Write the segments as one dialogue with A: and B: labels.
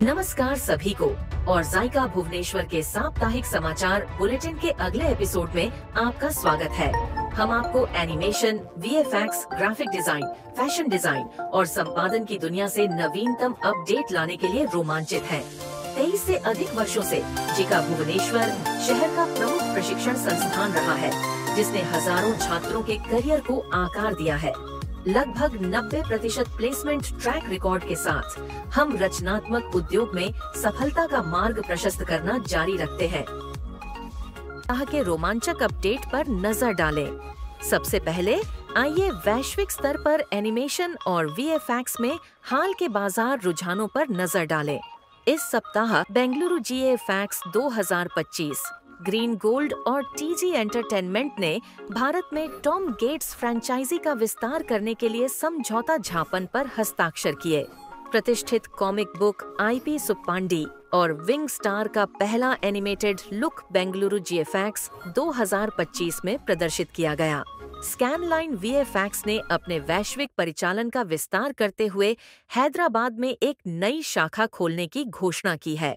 A: नमस्कार सभी को और जायका भुवनेश्वर के साप्ताहिक समाचार बुलेटिन के अगले एपिसोड में आपका स्वागत है। हम आपको animation, VFX, graphic design, fashion design और संपादन की दुनिया से नवीनतम अपडेट लाने के लिए रोमांचित हैं। 23 से अधिक वर्षों से जिका भुवनेश्वर शहर का प्रमुख प्रशिक्षण संस्थान रहा है, जिसने हजारों छात्रों के करियर को आकार दिया है। लगभग 90% प्लेसमेंट ट्रैक रिकॉर्ड के साथ हम रचनात्मक उद्योग में सफलता का मार्ग प्रशस्त करना जारी रखते हैं। तरह के रोमांचक अपडेट पर नजर डालें। सबसे पहले आइए वैश्विक स्तर पर एनिमेशन और वीएफएक्स में हाल के बाजार रुझानों पर नजर डालें। इस सप्ताह बेंगलुरु जीएफएक्स 2025, ग्रीन गोल्ड और टीजी एंटरटेनमेंट ने भारत में टॉम गेट्स फ्रेंचाइजी का विस्तार करने के लिए समझौता ज्ञापन पर हस्ताक्षर किए। प्रतिष्ठित कॉमिक बुक आईपी सुप्पांडी और विंग स्टार का पहला एनिमेटेड लुक बेंगलुरु जीएफएक्स 2025 में प्रदर्शित किया गया। स्कैनलाइन वीएफएक्स ने अपने वैश्विक परिचालन का विस्तार करते हुए हैदराबाद में एक नई शाखा खोलने की घोषणा की है।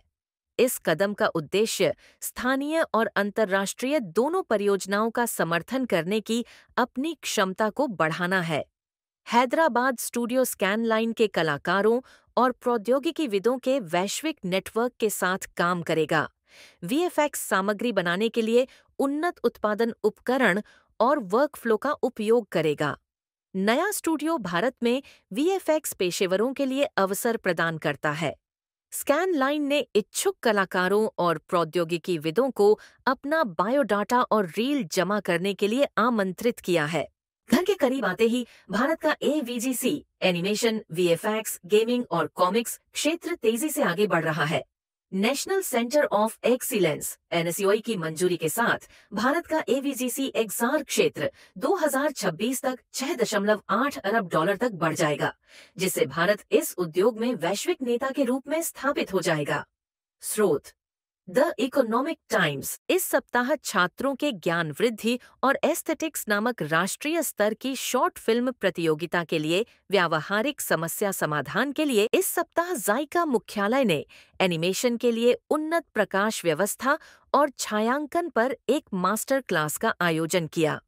A: इस कदम का उद्देश्य स्थानीय और अंतर्राष्ट्रीय दोनों परियोजनाओं का समर्थन करने की अपनी क्षमता को बढ़ाना है। हैदराबाद स्टूडियो स्कैनलाइन के कलाकारों और प्रौद्योगिकीविदों के वैश्विक नेटवर्क के साथ काम करेगा। वीएफएक्स सामग्री बनाने के लिए उन्नत उत्पादन उपकरण और वर्कफ्लो का उपयोग करेगा। नया स्टूडियो भारत में वीएफएक्स पेशेवरों के लिए अवसर प्रदान करता है। स्कैनलाइन ने इच्छुक कलाकारों और प्रौद्योगिकीविदों को अपना बायोडाटा और रील जमा करने के लिए आमंत्रित किया है। घर के करीब आते ही भारत का एवीजीसी एनिमेशन, वीएफएक्स, गेमिंग और कॉमिक्स क्षेत्र तेजी से आगे बढ़ रहा है। National centre of excellence NSUI की मंजूरी के साथ भारत का एवीजीसी एक्सआर क्षेत्र 2026 तक $6.8 अरब तक बढ़ जाएगा, जिससे भारत इस उद्योग में वैश्विक नेता के रूप में स्थापित हो जाएगा। स्रोत द इकोनॉमिक टाइम्स। इस सप्ताह छात्रों के ज्ञान वृद्धि और एस्थेटिक्स नामक राष्ट्रीय स्तर की शॉर्ट फिल्म प्रतियोगिता के लिए व्यावहारिक समस्या समाधान के लिए इस सप्ताह जायका मुख्यालय ने एनिमेशन के लिए उन्नत प्रकाश व्यवस्था और छायांकन पर एक मास्टर क्लास का आयोजन किया।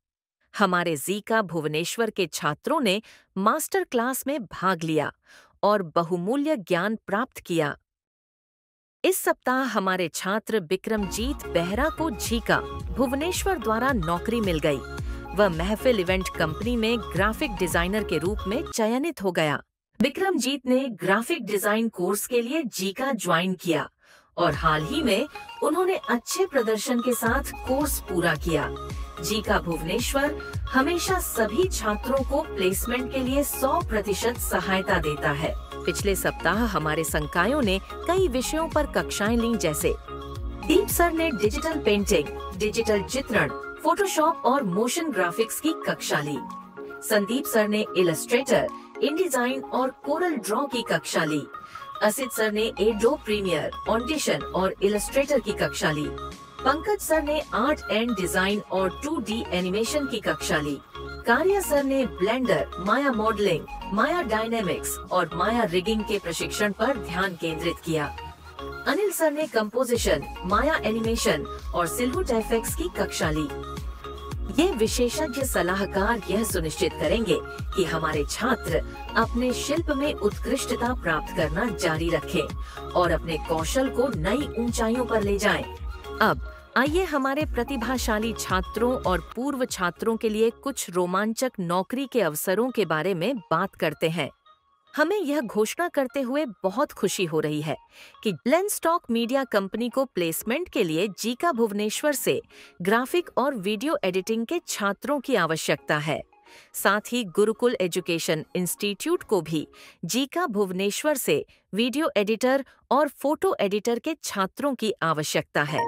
A: हमारे जायका भुवनेश्वर के छात्रों ने मास्टर क्लास में भाग लिया और बहुमूल्य ज्ञान प्राप्त किया। इस सप्ताह हमारे छात्र बिक्रमजीत बेहरा को जिका भुवनेश्वर द्वारा नौकरी मिल गई। वह महफिल इवेंट कंपनी में ग्राफिक डिजाइनर के रूप में चयनित हो गया। बिक्रमजीत ने ग्राफिक डिजाइन कोर्स के लिए जिका ज्वाइन किया और हाल ही में उन्होंने अच्छे प्रदर्शन के साथ कोर्स पूरा किया। जिका भुवनेश्वर हमेशा सभी छात्रों को प्लेसमेंट के लिए 100% सहायता देता है। पिछले सप्ताह हमारे संकायों ने कई विषयों पर कक्षाएं लीं, जैसे दीप सर ने डिजिटल पेंटिंग, डिजिटल चित्रण, फोटोशॉप और मोशन ग्राफिक्स की कक्षा ली। संदीप सर ने इलस्ट्रेटर, इनडिजाइन और कोरल ड्रॉ की कक्षा ली। असित सर ने एडोब प्रीमियर, ऑडिशन और इलस्ट्रेटर की कक्षा ली। पंकज सर ने आर्ट एंड डिजाइन और 2D एनिमेशन की कक्षा ली। कार्या सर ने ब्लेंडर, माया मॉडलिंग, माया डायनेमिक्स और माया रिगिंग के प्रशिक्षण पर ध्यान केंद्रित किया। अनिल सर ने कंपोजिशन, माया एनिमेशन और सिल्हूट एफएक्स की कक्षा ली। ये विशेषज्ञ सलाहकार यह सुनिश्चित करेंगे कि हमारे छात्र अपने शिल्प में उत्कृष्टता प्राप्त करना जारी रखें और अपने कौशल को नई ऊंचाइयों पर ले जाएं। अब आइए हमारे प्रतिभाशाली छात्रों और पूर्व छात्रों के लिए कुछ रोमांचक नौकरी के अवसरों के बारे में बात करते हैं। हमें यह घोषणा करते हुए बहुत खुशी हो रही है कि लेंसटॉक मीडिया कंपनी को प्लेसमेंट के लिए जिका भुवनेश्वर से ग्राफिक और वीडियो एडिटिंग के छात्रों की आवश्यकता है। साथ ही गुरुकुल एजुकेशन इंस्टीट्यूट को भी जिका भुवनेश्वर से वीडियो एडिटर और फोटो एडिटर के छात्रों की आवश्यकता है।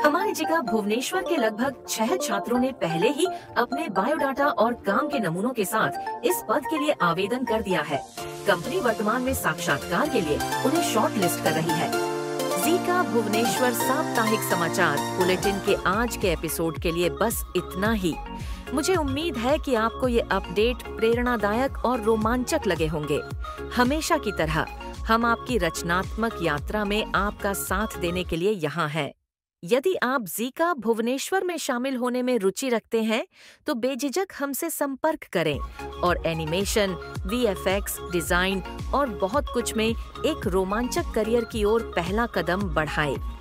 A: हमारे जिका भुवनेश्वर के लगभग 6 छात्रों ने पहले ही अपने बायोडाटा और काम के नमूनों के साथ इस पद के लिए आवेदन कर दिया है। कंपनी वर्तमान में साक्षात्कार के लिए उन्हें शॉर्ट लिस्ट कर रही है। जिका भुवनेश्वर साप्ताहिक समाचार बुलेटिन के आज के एपिसोड के लिए बस इतना ही। मुझे उम्मीद है कि आपको ये अपडेट प्रेरणादायक और रोमांचक लगे होंगे। हमेशा की तरह हम आपकी रचनात्मक यात्रा में आपका साथ देने के लिए यहाँ हैं। यदि आप ज़ीका भुवनेश्वर में शामिल होने में रुचि रखते हैं, तो बेझिझक हमसे संपर्क करें और एनिमेशन, वीएफएक्स, डिजाइन और बहुत कुछ में एक रोमांचक करियर की ओर पहला कदम बढ़ाएं।